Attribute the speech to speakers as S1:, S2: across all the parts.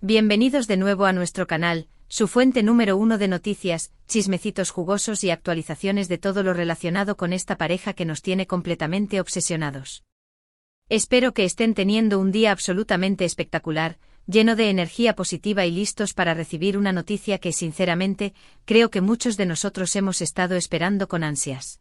S1: Bienvenidos de nuevo a nuestro canal, su fuente número 1 de noticias, chismecitos jugosos y actualizaciones de todo lo relacionado con esta pareja que nos tiene completamente obsesionados. Espero que estén teniendo un día absolutamente espectacular, lleno de energía positiva y listos para recibir una noticia que sinceramente, creo que muchos de nosotros hemos estado esperando con ansias.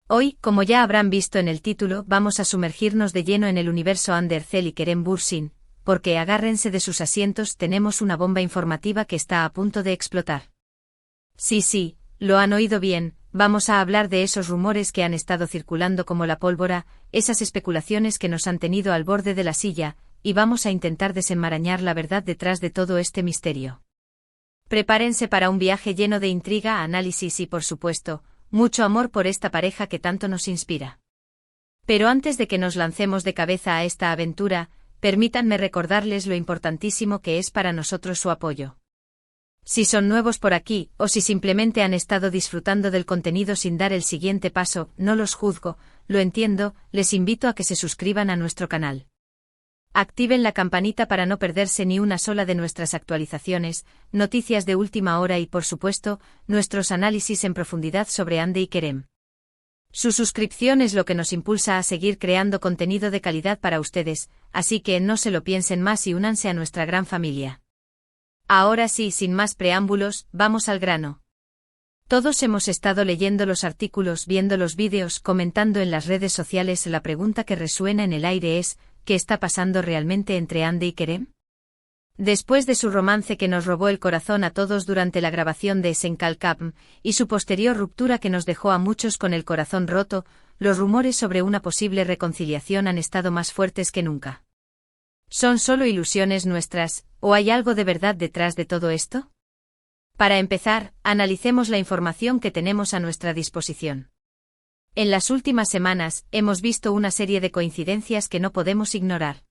S1: Hoy, como ya habrán visto en el título, vamos a sumergirnos de lleno en el universo Ander Zel y Kerem Bürsin, porque agárrense de sus asientos, tenemos una bomba informativa que está a punto de explotar. Sí, lo han oído bien, vamos a hablar de esos rumores que han estado circulando como la pólvora, esas especulaciones que nos han tenido al borde de la silla, y vamos a intentar desenmarañar la verdad detrás de todo este misterio. Prepárense para un viaje lleno de intriga, análisis y, por supuesto, mucho amor por esta pareja que tanto nos inspira. Pero antes de que nos lancemos de cabeza a esta aventura, permítanme recordarles lo importantísimo que es para nosotros su apoyo. Si son nuevos por aquí, o si simplemente han estado disfrutando del contenido sin dar el siguiente paso, no los juzgo, lo entiendo, les invito a que se suscriban a nuestro canal. Activen la campanita para no perderse ni una sola de nuestras actualizaciones, noticias de última hora y, por supuesto, nuestros análisis en profundidad sobre Hande y Kerem. Su suscripción es lo que nos impulsa a seguir creando contenido de calidad para ustedes, así que no se lo piensen más y únanse a nuestra gran familia. Ahora sí, sin más preámbulos, vamos al grano. Todos hemos estado leyendo los artículos, viendo los vídeos, comentando en las redes sociales. La pregunta que resuena en el aire es, ¿qué está pasando realmente entre Hande y Kerem? Después de su romance que nos robó el corazón a todos durante la grabación de Senkalkam, y su posterior ruptura que nos dejó a muchos con el corazón roto, los rumores sobre una posible reconciliación han estado más fuertes que nunca. ¿Son solo ilusiones nuestras, o hay algo de verdad detrás de todo esto? Para empezar, analicemos la información que tenemos a nuestra disposición. En las últimas semanas, hemos visto una serie de coincidencias que no podemos ignorar.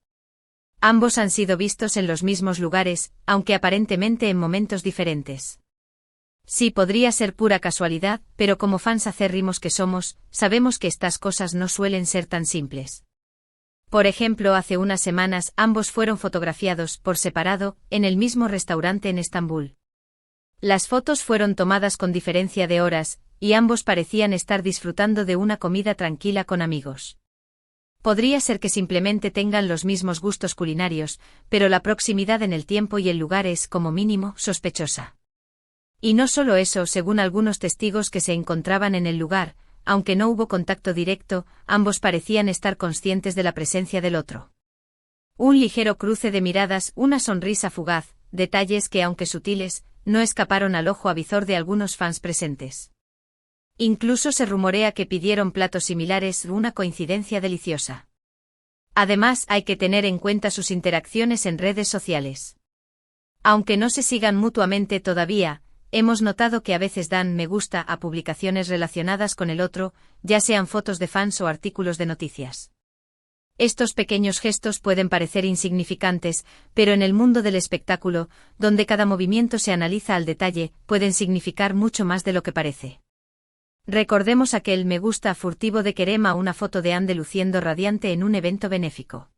S1: Ambos han sido vistos en los mismos lugares, aunque aparentemente en momentos diferentes. Sí, podría ser pura casualidad, pero como fans acérrimos que somos, sabemos que estas cosas no suelen ser tan simples. Por ejemplo, hace unas semanas ambos fueron fotografiados, por separado, en el mismo restaurante en Estambul. Las fotos fueron tomadas con diferencia de horas, y ambos parecían estar disfrutando de una comida tranquila con amigos. Podría ser que simplemente tengan los mismos gustos culinarios, pero la proximidad en el tiempo y el lugar es, como mínimo, sospechosa. Y no solo eso, según algunos testigos que se encontraban en el lugar, aunque no hubo contacto directo, ambos parecían estar conscientes de la presencia del otro. Un ligero cruce de miradas, una sonrisa fugaz, detalles que, aunque sutiles, no escaparon al ojo avizor de algunos fans presentes. Incluso se rumorea que pidieron platos similares, una coincidencia deliciosa. Además, hay que tener en cuenta sus interacciones en redes sociales. Aunque no se sigan mutuamente todavía, hemos notado que a veces dan me gusta a publicaciones relacionadas con el otro, ya sean fotos de fans o artículos de noticias. Estos pequeños gestos pueden parecer insignificantes, pero en el mundo del espectáculo, donde cada movimiento se analiza al detalle, pueden significar mucho más de lo que parece. Recordemos aquel me gusta furtivo de Kerem a una foto de Hande luciendo radiante en un evento benéfico.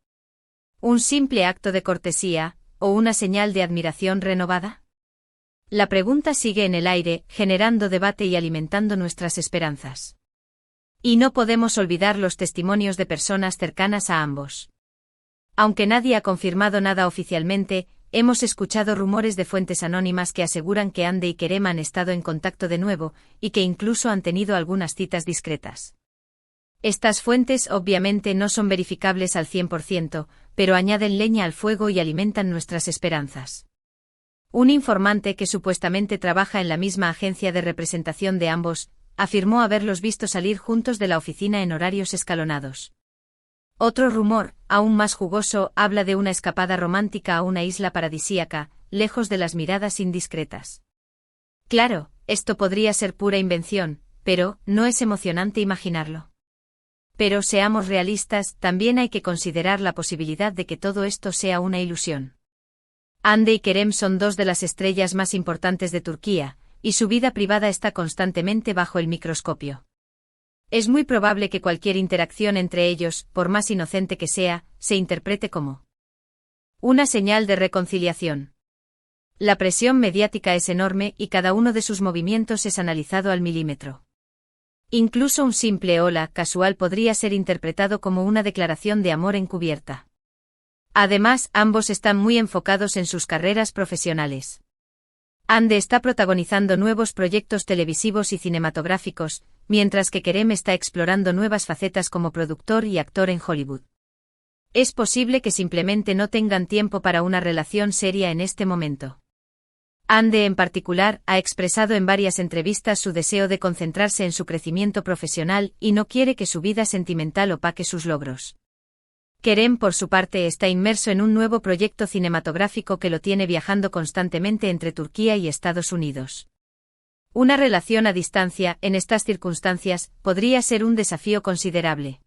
S1: ¿Un simple acto de cortesía, o una señal de admiración renovada? La pregunta sigue en el aire, generando debate y alimentando nuestras esperanzas. Y no podemos olvidar los testimonios de personas cercanas a ambos. Aunque nadie ha confirmado nada oficialmente, hemos escuchado rumores de fuentes anónimas que aseguran que Hande y Kerem han estado en contacto de nuevo, y que incluso han tenido algunas citas discretas. Estas fuentes obviamente no son verificables al 100%, pero añaden leña al fuego y alimentan nuestras esperanzas. Un informante que supuestamente trabaja en la misma agencia de representación de ambos, afirmó haberlos visto salir juntos de la oficina en horarios escalonados. Otro rumor, aún más jugoso, habla de una escapada romántica a una isla paradisíaca, lejos de las miradas indiscretas. Claro, esto podría ser pura invención, pero ¿no es emocionante imaginarlo? Pero seamos realistas, también hay que considerar la posibilidad de que todo esto sea una ilusión. Hande y Kerem son dos de las estrellas más importantes de Turquía, y su vida privada está constantemente bajo el microscopio. Es muy probable que cualquier interacción entre ellos, por más inocente que sea, se interprete como Una señal de reconciliación. La presión mediática es enorme y cada uno de sus movimientos es analizado al milímetro. Incluso un simple hola casual podría ser interpretado como una declaración de amor encubierta. Además, ambos están muy enfocados en sus carreras profesionales. Ande está protagonizando nuevos proyectos televisivos y cinematográficos, mientras que Kerem está explorando nuevas facetas como productor y actor en Hollywood. Es posible que simplemente no tengan tiempo para una relación seria en este momento. Ande en particular ha expresado en varias entrevistas su deseo de concentrarse en su crecimiento profesional y no quiere que su vida sentimental opaque sus logros. Kerem, por su parte, está inmerso en un nuevo proyecto cinematográfico que lo tiene viajando constantemente entre Turquía y Estados Unidos. Una relación a distancia, en estas circunstancias, podría ser un desafío considerable.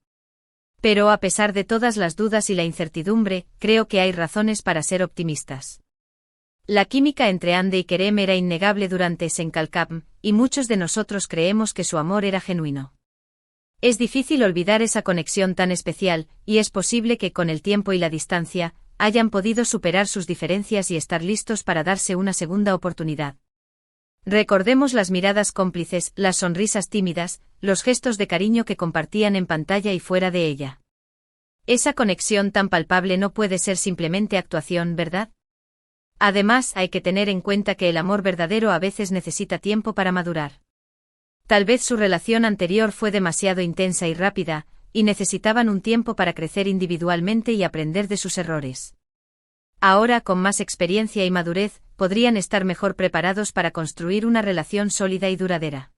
S1: Pero a pesar de todas las dudas y la incertidumbre, creo que hay razones para ser optimistas. La química entre Ande y Kerem era innegable durante Senkalkam, y muchos de nosotros creemos que su amor era genuino. Es difícil olvidar esa conexión tan especial, y es posible que con el tiempo y la distancia, hayan podido superar sus diferencias y estar listos para darse una segunda oportunidad. Recordemos las miradas cómplices, las sonrisas tímidas, los gestos de cariño que compartían en pantalla y fuera de ella. Esa conexión tan palpable no puede ser simplemente actuación, ¿verdad? Además, hay que tener en cuenta que el amor verdadero a veces necesita tiempo para madurar. Tal vez su relación anterior fue demasiado intensa y rápida, y necesitaban un tiempo para crecer individualmente y aprender de sus errores. Ahora, con más experiencia y madurez, podrían estar mejor preparados para construir una relación sólida y duradera.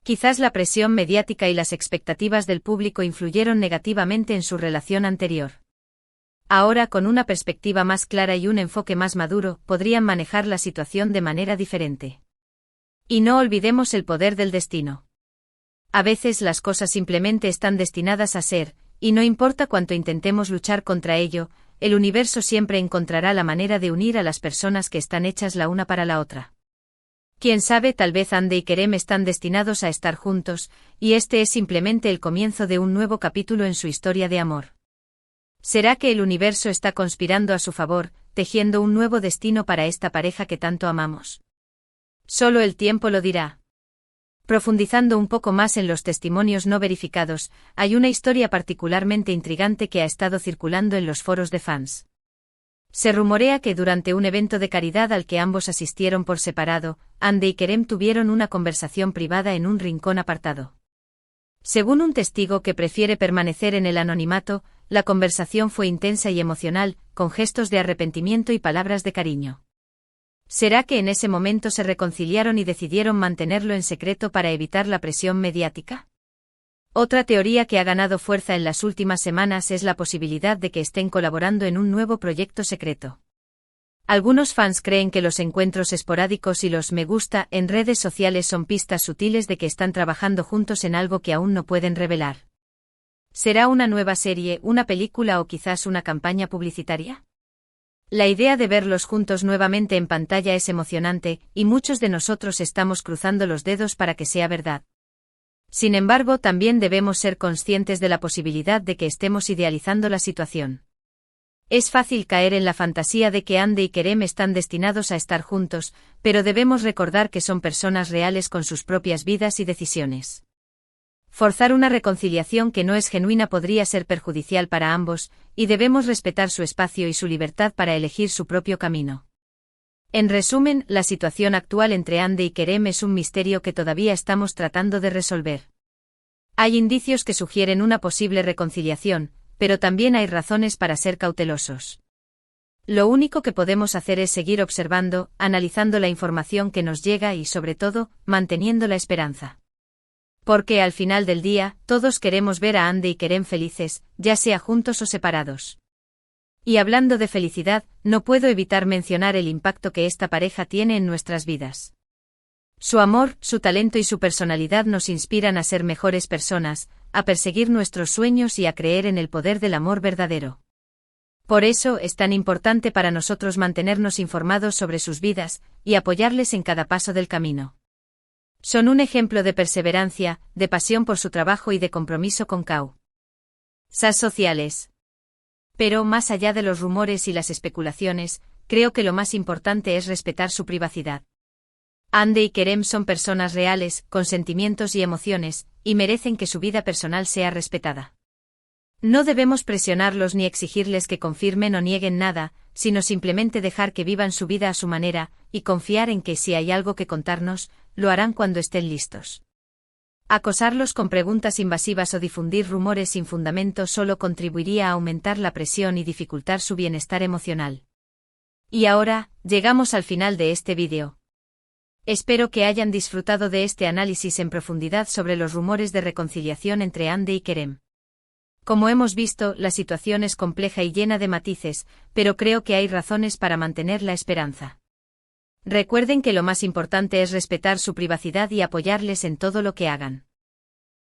S1: Quizás la presión mediática y las expectativas del público influyeron negativamente en su relación anterior. Ahora, con una perspectiva más clara y un enfoque más maduro, podrían manejar la situación de manera diferente. Y no olvidemos el poder del destino. A veces las cosas simplemente están destinadas a ser, y no importa cuánto intentemos luchar contra ello, el universo siempre encontrará la manera de unir a las personas que están hechas la una para la otra. Quién sabe, tal vez Ande y Kerem están destinados a estar juntos, y este es simplemente el comienzo de un nuevo capítulo en su historia de amor. ¿Será que el universo está conspirando a su favor, tejiendo un nuevo destino para esta pareja que tanto amamos? Solo el tiempo lo dirá. Profundizando un poco más en los testimonios no verificados, hay una historia particularmente intrigante que ha estado circulando en los foros de fans. Se rumorea que durante un evento de caridad al que ambos asistieron por separado, Ande y Kerem tuvieron una conversación privada en un rincón apartado. Según un testigo que prefiere permanecer en el anonimato, la conversación fue intensa y emocional, con gestos de arrepentimiento y palabras de cariño. ¿Será que en ese momento se reconciliaron y decidieron mantenerlo en secreto para evitar la presión mediática? Otra teoría que ha ganado fuerza en las últimas semanas es la posibilidad de que estén colaborando en un nuevo proyecto secreto. Algunos fans creen que los encuentros esporádicos y los me gusta en redes sociales son pistas sutiles de que están trabajando juntos en algo que aún no pueden revelar. ¿Será una nueva serie, una película o quizás una campaña publicitaria? La idea de verlos juntos nuevamente en pantalla es emocionante, y muchos de nosotros estamos cruzando los dedos para que sea verdad. Sin embargo, también debemos ser conscientes de la posibilidad de que estemos idealizando la situación. Es fácil caer en la fantasía de que Ande y Kerem están destinados a estar juntos, pero debemos recordar que son personas reales con sus propias vidas y decisiones. Forzar una reconciliación que no es genuina podría ser perjudicial para ambos, y debemos respetar su espacio y su libertad para elegir su propio camino. En resumen, la situación actual entre Ande y Kerem es un misterio que todavía estamos tratando de resolver. Hay indicios que sugieren una posible reconciliación, pero también hay razones para ser cautelosos. Lo único que podemos hacer es seguir observando, analizando la información que nos llega y, sobre todo, manteniendo la esperanza. Porque al final del día, todos queremos ver a Ande y Kerem felices, ya sea juntos o separados. Y hablando de felicidad, no puedo evitar mencionar el impacto que esta pareja tiene en nuestras vidas. Su amor, su talento y su personalidad nos inspiran a ser mejores personas, a perseguir nuestros sueños y a creer en el poder del amor verdadero. Por eso es tan importante para nosotros mantenernos informados sobre sus vidas, y apoyarles en cada paso del camino. Son un ejemplo de perseverancia, de pasión por su trabajo y de compromiso con CAU. SAS sociales. Pero, más allá de los rumores y las especulaciones, creo que lo más importante es respetar su privacidad. Hande y Kerem son personas reales, con sentimientos y emociones, y merecen que su vida personal sea respetada. No debemos presionarlos ni exigirles que confirmen o nieguen nada, sino simplemente dejar que vivan su vida a su manera, y confiar en que si hay algo que contarnos, lo harán cuando estén listos. Acosarlos con preguntas invasivas o difundir rumores sin fundamento solo contribuiría a aumentar la presión y dificultar su bienestar emocional. Y ahora, llegamos al final de este vídeo. Espero que hayan disfrutado de este análisis en profundidad sobre los rumores de reconciliación entre Hande y Kerem. Como hemos visto, la situación es compleja y llena de matices, pero creo que hay razones para mantener la esperanza. Recuerden que lo más importante es respetar su privacidad y apoyarles en todo lo que hagan.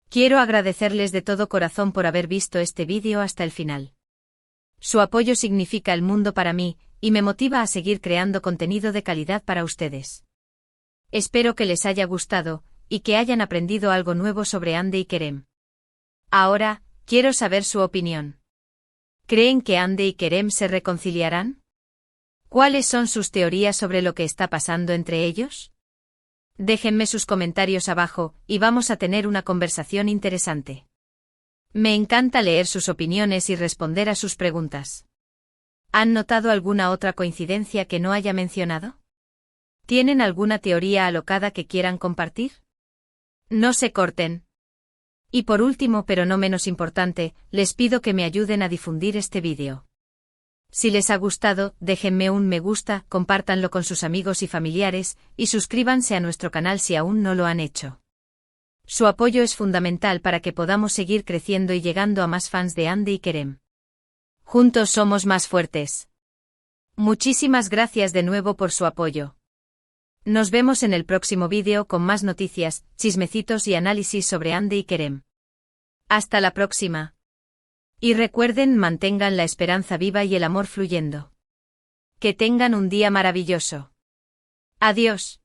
S1: Quiero agradecerles de todo corazón por haber visto este vídeo hasta el final. Su apoyo significa el mundo para mí, y me motiva a seguir creando contenido de calidad para ustedes. Espero que les haya gustado, y que hayan aprendido algo nuevo sobre Hande y Kerem. Ahora, quiero saber su opinión. ¿Creen que Hande y Kerem se reconciliarán? ¿Cuáles son sus teorías sobre lo que está pasando entre ellos? Déjenme sus comentarios abajo, y vamos a tener una conversación interesante. Me encanta leer sus opiniones y responder a sus preguntas. ¿Han notado alguna otra coincidencia que no haya mencionado? ¿Tienen alguna teoría alocada que quieran compartir? No se corten. Y por último, pero no menos importante, les pido que me ayuden a difundir este vídeo. Si les ha gustado, déjenme un me gusta, compártanlo con sus amigos y familiares, y suscríbanse a nuestro canal si aún no lo han hecho. Su apoyo es fundamental para que podamos seguir creciendo y llegando a más fans de Hande y Kerem. Juntos somos más fuertes. Muchísimas gracias de nuevo por su apoyo. Nos vemos en el próximo vídeo con más noticias, chismecitos y análisis sobre Hande y Kerem. Hasta la próxima. Y recuerden, mantengan la esperanza viva y el amor fluyendo. Que tengan un día maravilloso. Adiós.